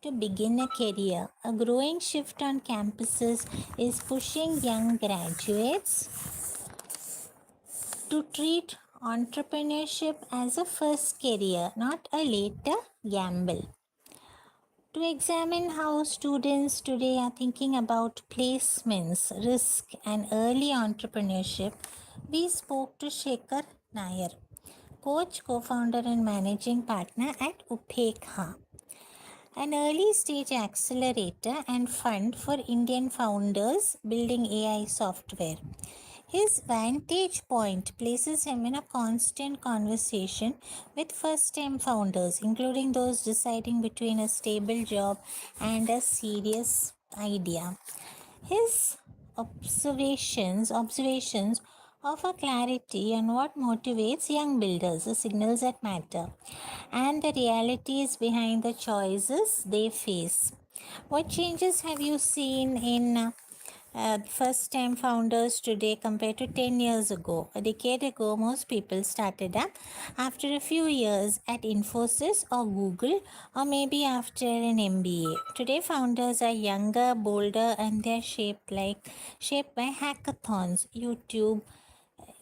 to begin a career. A growing shift on campuses is pushing young graduates to treat entrepreneurship as a first career, not a later gamble. To examine how students today are thinking about placements, risk, and early entrepreneurship, we spoke to Shekhar Nair, coach, co founder, and managing partner at Upekha, an early stage accelerator and fund for Indian founders building AI software. His vantage point places him in a constant conversation with first time founders, including those deciding between a stable job and a serious idea. His observations offer clarity on what motivates young builders, the signals that matter, and the realities behind the choices they face. What changes have you seen in first time founders today compared to 10 years ago? A decade ago, most people started up after a few years at Infosys or Google, or maybe after an MBA. Today, founders are younger, bolder, and they're shaped by hackathons, YouTube,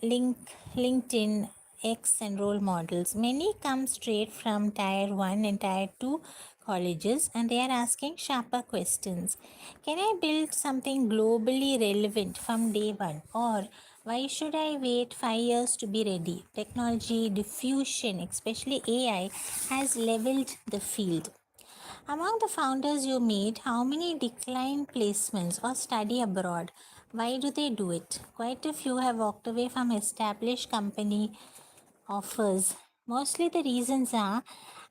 LinkedIn, X, and role models. Many come straight from Tier 1 and Tier 2 colleges and they are asking sharper questions. Can I build something globally relevant from day one? Or why should I wait 5 years to be ready? Technology diffusion, especially AI, has leveled the field. Among the founders you meet, how many decline placements or study abroad? Why do they do it? Quite a few have walked away from established company offers. Mostly the reasons are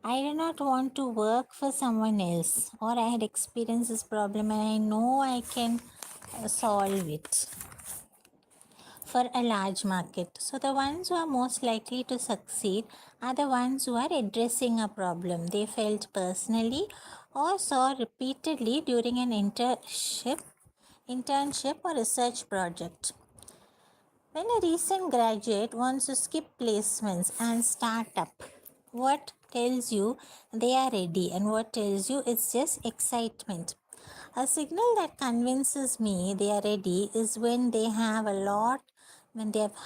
I do not want to work for someone else, or I had experienced this problem and I know I can solve it for a large market. So, the ones who are most likely to succeed are the ones who are addressing a problem they felt personally or saw repeatedly during an internship or research project. When a recent graduate wants to skip placements and start up, what tells you they are ready and what tells you it's just excitement? A signal that convinces me they are ready is when they have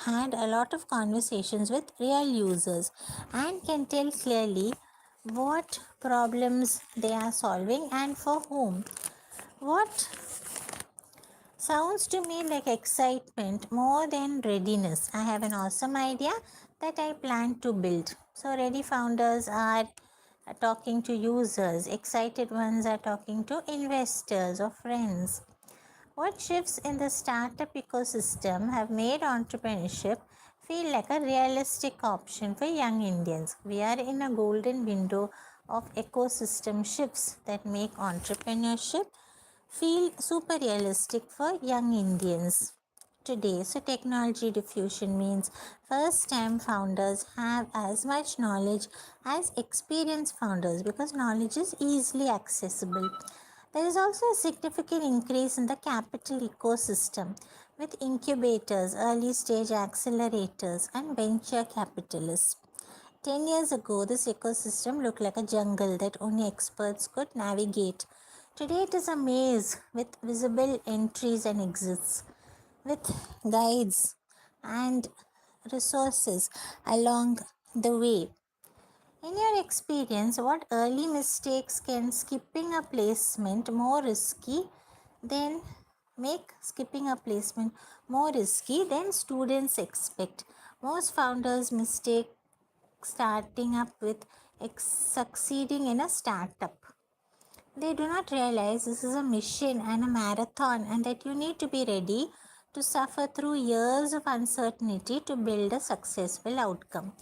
had a lot of conversations with real users and can tell clearly what problems they are solving and for whom. What sounds to me like excitement more than readiness. I have an awesome idea that I plan to build. So, ready founders are talking to users, excited ones are talking to investors or friends. What shifts in the startup ecosystem have made entrepreneurship feel like a realistic option for young Indians? We are in a golden window of ecosystem shifts that make entrepreneurship feel super realistic for young Indians today. So, technology diffusion means first time founders have as much knowledge as experienced founders because knowledge is easily accessible. There is also a significant increase in the capital ecosystem with incubators, early stage accelerators, and venture capitalists. 10 years ago, this ecosystem looked like a jungle that only experts could navigate. Today, it is a maze with visible entries and exits, with guides and resources along the way. In your experience, what early mistakes can skipping a placement more risky than make skipping a placement more risky than students expect? Most founders mistake starting up with succeeding in a startup. They do not realize this is a mission and a marathon and that you need to be ready to suffer through years of uncertainty to build a successful outcome.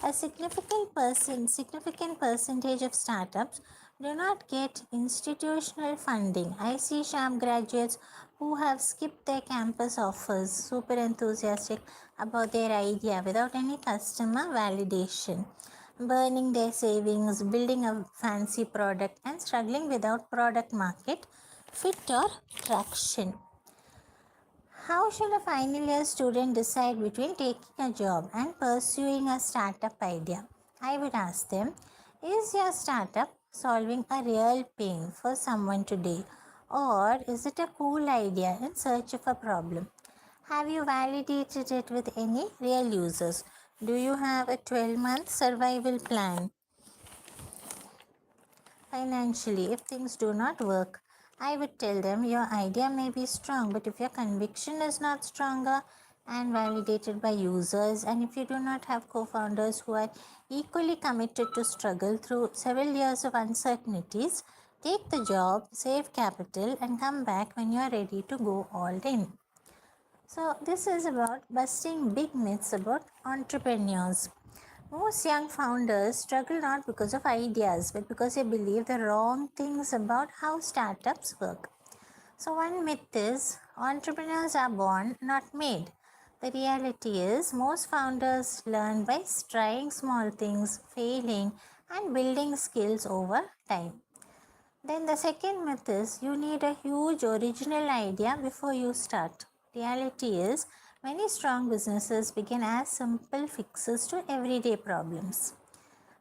A significant percentage of startups do not get institutional funding. I see sharp graduates who have skipped their campus offers, super enthusiastic about their idea without any customer validation, burning their savings, building a fancy product, and struggling without product market fit or traction. How should a final year student decide between taking a job and pursuing a startup idea? I would ask them, is your startup solving a real pain for someone today? Or is it a cool idea in search of a problem? Have you validated it with any real users? Do you have a 12-month survival plan? Financially, if things do not work, I would tell them your idea may be strong, but if your conviction is not stronger and validated by users, and if you do not have co founders who are equally committed to struggle through several years of uncertainties, take the job, save capital, and come back when you are ready to go all in. So, this is about busting big myths about entrepreneurs. Most young founders struggle not because of ideas, but because they believe the wrong things about how startups work. So, one myth is entrepreneurs are born, not made. The reality is, most founders learn by trying small things, failing, and building skills over time. Then the second myth is you need a huge original idea before you start. Reality is many strong businesses begin as simple fixes to everyday problems.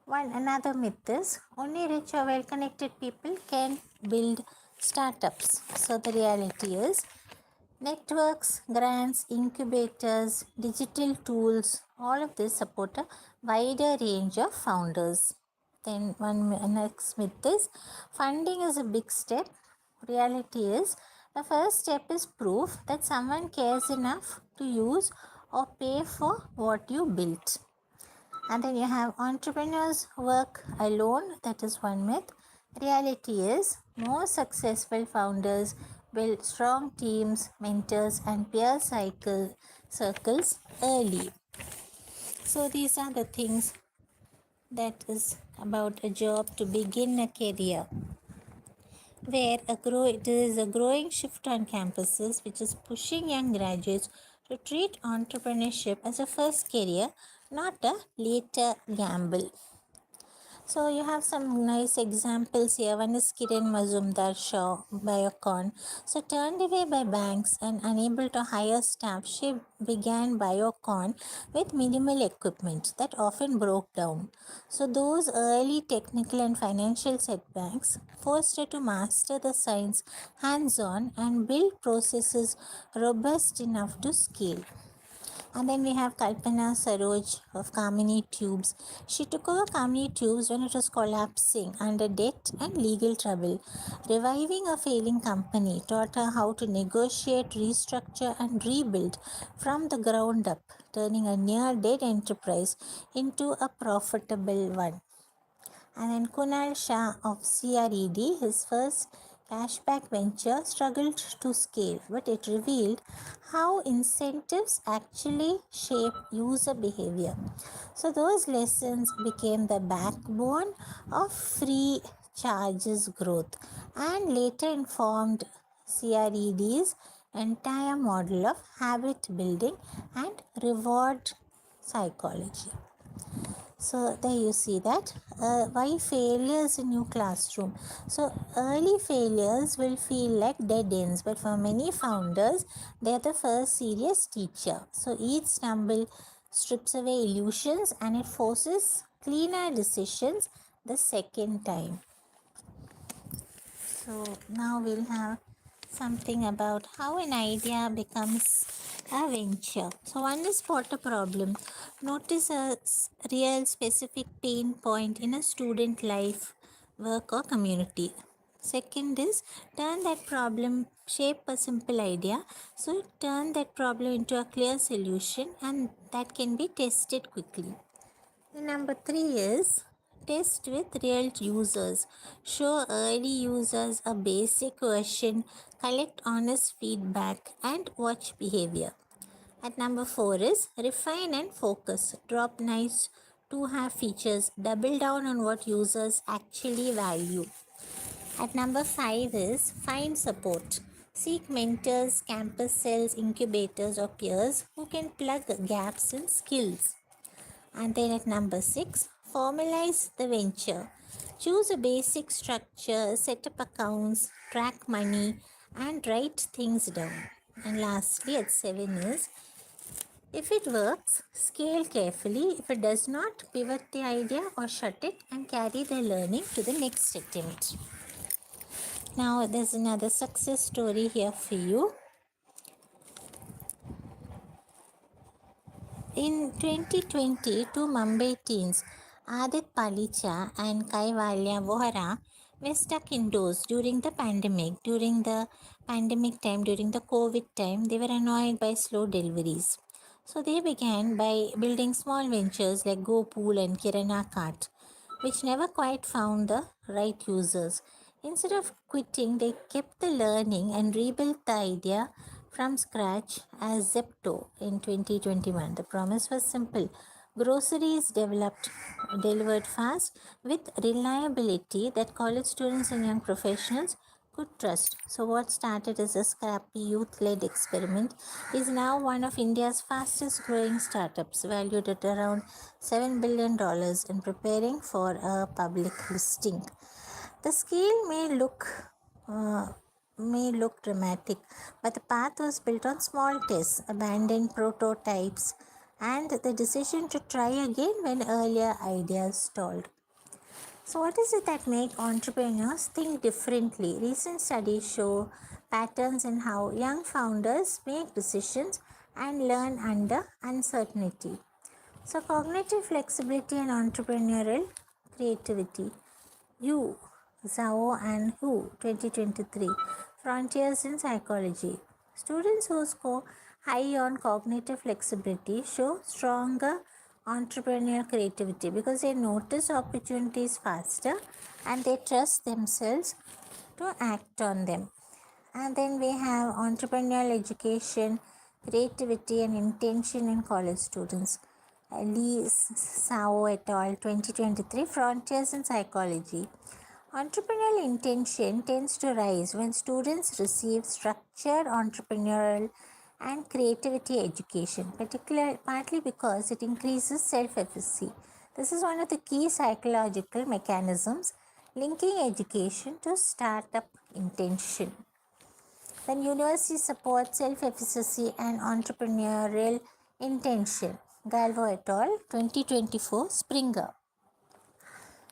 One another myth is only rich or well connected people can build startups. So the reality is networks, grants, incubators, digital tools, all of this support a wider range of founders. Then next myth is funding is a big step. Reality is the first step is proof that someone cares enough to use or pay for what you built. And then you have entrepreneurs work alone. That is one myth. Reality is more successful founders build strong teams, mentors, and peer circles early. So these are the things that is about a job to begin a career, where there is a growing shift on campuses which is pushing young graduates to treat entrepreneurship as a first career, not a later gamble. So you have some nice examples here. One is Kiran Mazumdar Shaw, Biocon. So turned away by banks and unable to hire staff, she began Biocon with minimal equipment that often broke down. So those early technical and financial setbacks forced her to master the science hands-on and build processes robust enough to scale. And then we have Kalpana Saroj of Kamini Tubes. She took over Kamini Tubes when it was collapsing under debt and legal trouble. Reviving a failing company taught her how to negotiate, restructure, and rebuild from the ground up, turning a near dead enterprise into a profitable one. And then Kunal Shah of CRED, his first cashback venture, struggled to scale, but it revealed how incentives actually shape user behavior. So, those lessons became the backbone of free charges growth and later informed CRED's entire model of habit building and reward psychology. So there you see that why failures in your classroom. So early failures will feel like dead ends, but for many founders, they are the first serious teacher. So each stumble strips away illusions and it forces cleaner decisions the second time. So now we'll have something about how an idea becomes a venture. So one is spot a problem. Notice a real specific pain point in a student life, work or community. Second is turn that problem, shape a simple idea. So turn that problem into a clear solution and that can be tested quickly. Number three is test with real users. Show early users a basic version, collect honest feedback, and watch behavior. At number four is refine and focus. Drop nice to have features, double down on what users actually value. At number five is find support. Seek mentors, campus cells, incubators, or peers who can plug gaps in skills. And then at number six, formalize the venture. Choose a basic structure, set up accounts, track money, and write things down. And lastly, at seven is If it works, scale carefully. If it does not, pivot the idea or shut it and carry the learning to the next attempt. Now, there's another success story here for you. In 2020, two Mumbai teens, Adit Palicha and Kaivalya Vohra, were stuck indoors during the pandemic. During the pandemic time, during the COVID time, they were annoyed by slow deliveries. So they began by building small ventures like GoPool and Kirana Cart, which never quite found the right users. Instead of quitting, they kept the learning and rebuilt the idea from scratch as Zepto in 2021. The promise was simple: groceries delivered fast with reliability that college students and young professionals could trust. So, what started as a scrappy youth led experiment is now one of India's fastest growing startups, valued at around $7 billion and preparing for a public listing. The scale uh, may look dramatic, but the path was built on small tests, abandoned prototypes, and the decision to try again when earlier ideas stalled. So, what is it that makes entrepreneurs think differently? Recent studies show patterns in how young founders make decisions and learn under uncertainty. So, cognitive flexibility and entrepreneurial creativity. You, Zhao and Hu, 2023, Frontiers in Psychology. Students who score high on cognitive flexibility show stronger entrepreneurial creativity because they notice opportunities faster and they trust themselves to act on them. And then we have entrepreneurial education, creativity, and intention in college students. Lee Sao et al. 2023 Frontiers in Psychology. Entrepreneurial intention tends to rise when students receive structured entrepreneurial and creativity education, particularly partly because it increases self-efficacy. This is one of the key psychological mechanisms linking education to startup intention. Then university supports self-efficacy and entrepreneurial intention. Galvo et al. 2024 Springer.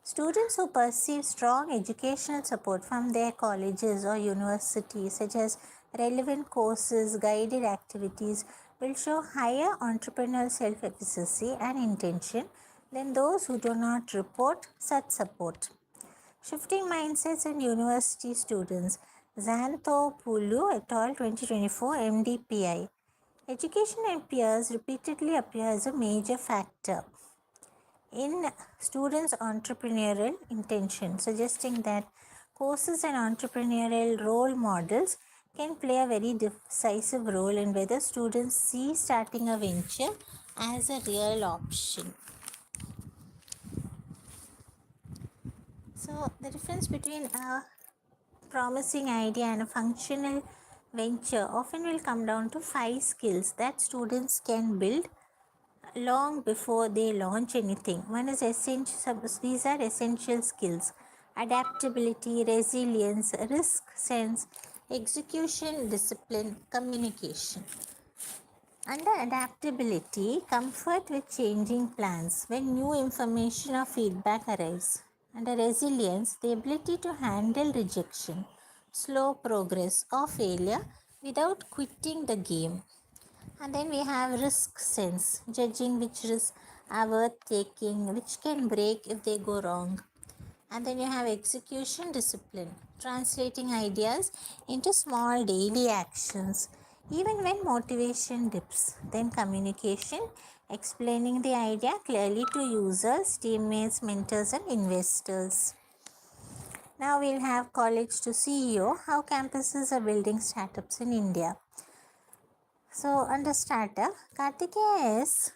Students who perceive strong educational support from their colleges or universities, such as relevant courses, guided activities, will show higher entrepreneurial self-efficacy and intention than those who do not report such support. Shifting mindsets in university students. Xanthopoulou et al. 2024 MDPI. Education and peers repeatedly appear as a major factor in students' entrepreneurial intention, suggesting that courses and entrepreneurial role models can play a very decisive role in whether students see starting a venture as a real option. So, the difference between a promising idea and a functional venture often will come down to 5 skills that students can build long before they launch anything. One is essential, these are essential skills: adaptability, resilience, risk sense, execution, discipline, communication. Under adaptability, comfort with changing plans when new information or feedback arrives. Under resilience, the ability to handle rejection, slow progress, or failure without quitting the game. And then we have risk sense, judging which risks are worth taking, which can break if they go wrong. And then you have execution discipline, translating ideas into small daily actions, even when motivation dips. Then communication, explaining the idea clearly to users, teammates, mentors, and investors. Now we'll have college to CEO, how campuses are building startups in India. So under startup, Kartikeya S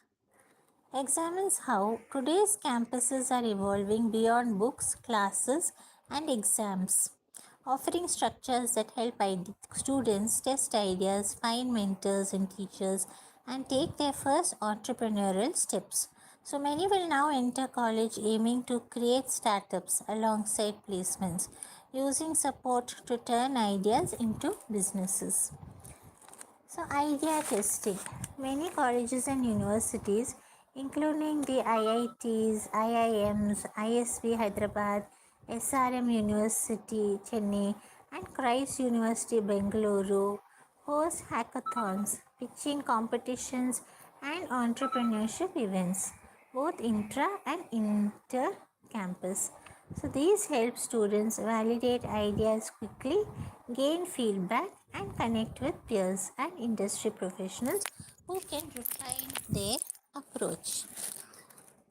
examines how today's campuses are evolving beyond books, classes, and exams, offering structures that help students test ideas, find mentors and teachers, and take their first entrepreneurial steps. So many will now enter college aiming to create startups alongside placements, using support to turn ideas into businesses. So, idea testing. Many colleges and universities, including the IITs, IIMs, ISB Hyderabad, SRM University Chennai, and Christ University Bengaluru, host hackathons, pitching competitions, and entrepreneurship events, both intra and inter campus. So, these help students validate ideas quickly, gain feedback, and connect with peers and industry professionals who can refine their approach.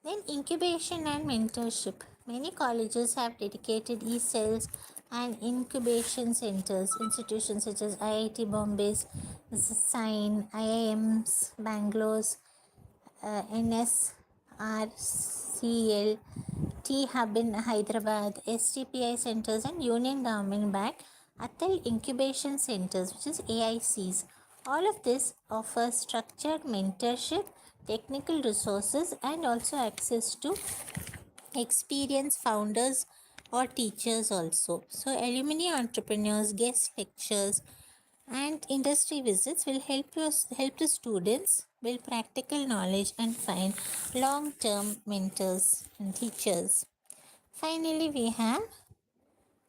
Then, incubation and mentorship. Many colleges have dedicated e-cells and incubation centers. Institutions such as IIT Bombay's SIGN, IIM's Bangalore's NSRCL, T Hub in Hyderabad, STPI centers, and Union Government backed Atal Incubation Centers, which is AICs. All of this offers structured mentorship, technical resources, and also access to experienced founders or teachers also. So, alumni entrepreneurs, guest lectures, and industry visits will help the students build practical knowledge and find long-term mentors and teachers. Finally, we have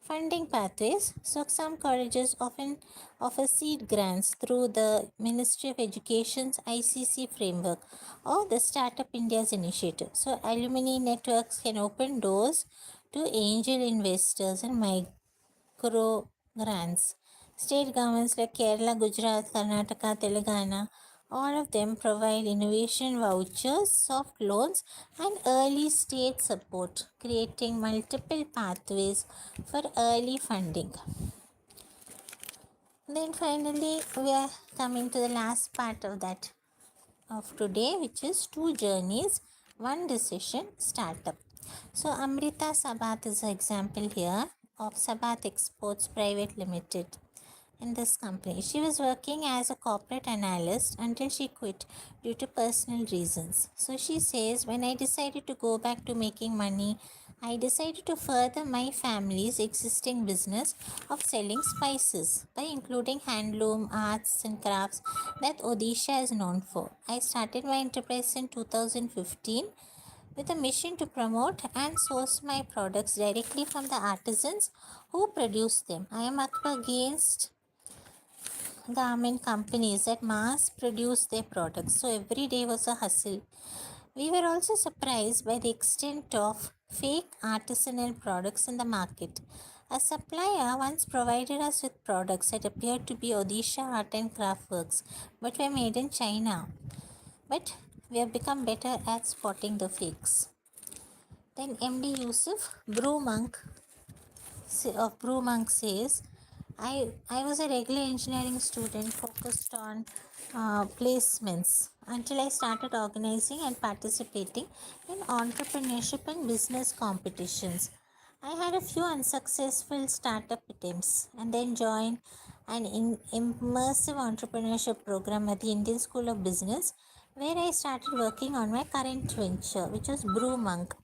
funding pathways. So, some colleges often offer seed grants through the Ministry of Education's ICC framework or the Startup India's initiative. So, alumni networks can open doors to angel investors and micro grants. State governments like Kerala, Gujarat, Karnataka, Telangana, all of them provide innovation vouchers, soft loans, and early state support, creating multiple pathways for early funding. Then finally, we are coming to the last part of today, which is two journeys, one decision, startup. So Amrita Sabath is an example here of Sabath Exports Private Limited. In this company, she was working as a corporate analyst until she quit due to personal reasons. So she says, when I decided to go back to making money, I decided to further my family's existing business of selling spices by including handloom, arts, and crafts that Odisha is known for. I started my enterprise in 2015 with a mission to promote and source my products directly from the artisans who produce them. I am up against garment companies that mass produce their products, so every day was a hustle. We were also surprised by the extent of fake artisanal products in the market. A supplier once provided us with products that appeared to be Odisha art and craft works but were made in China. But we have become better at spotting the fakes. Then MD Yusuf, Brew Monk of Brew Monk says, I was a regular engineering student focused on placements until I started organizing and participating in entrepreneurship and business competitions. I had a few unsuccessful startup attempts and then joined an immersive entrepreneurship program at the Indian School of Business, where I started working on my current venture, which is Brew Monk.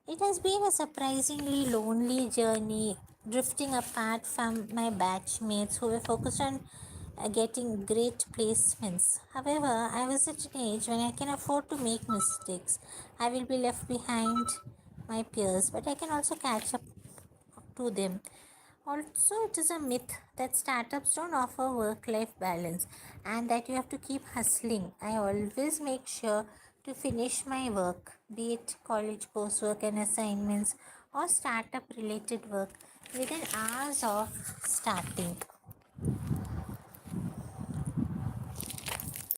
It has been a surprisingly lonely journey, drifting apart from my batchmates who were focused on getting great placements. However, I was at an age when I can afford to make mistakes. I will be left behind my peers, but I can also catch up to them. Also, it is a myth that startups don't offer work life balance and that you have to keep hustling. I always make sure to finish my work, be it college coursework and assignments or startup related work, within hours of starting.